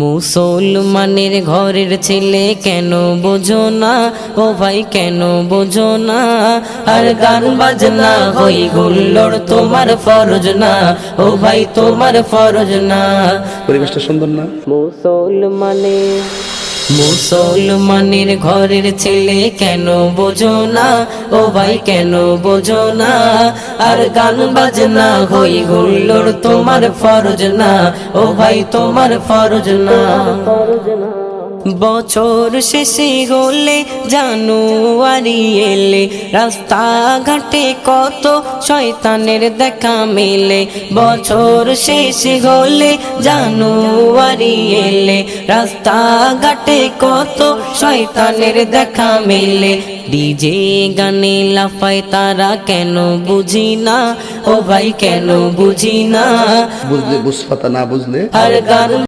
মুসলমানের ঘরের ছেলে কেন বোঝো না, ও ভাই কেন বোঝো না, আর গান বাজনা হই হুল্লোড় তোমার ফরজ না, ও ভাই তোমার ফরজ না। পরিবেশটা সুন্দর না? মুসলমানের ঘরের ছেলে কেন বোঝো না, ও ভাই কেন বোঝো না, আর গান বাজনা হই হুল্লোড় তোমার ফরজ না, ও ভাই তোমার ফরজ না। বছর শেষে হলে জানুয়ারি এলে রাস্তাঘাটে কত শয়তানের দেখা মেলে, বছর শেষে হলে জানুয়ারি এলে রাস্তাঘাটে কত শয়তানের দেখা মেলে। ডিজে গানে লাফায় তারা কেন বুঝি না, ও ভাই কেন বুঝি না, বুঝলে বুঝপাতা, না বুঝলে আর গান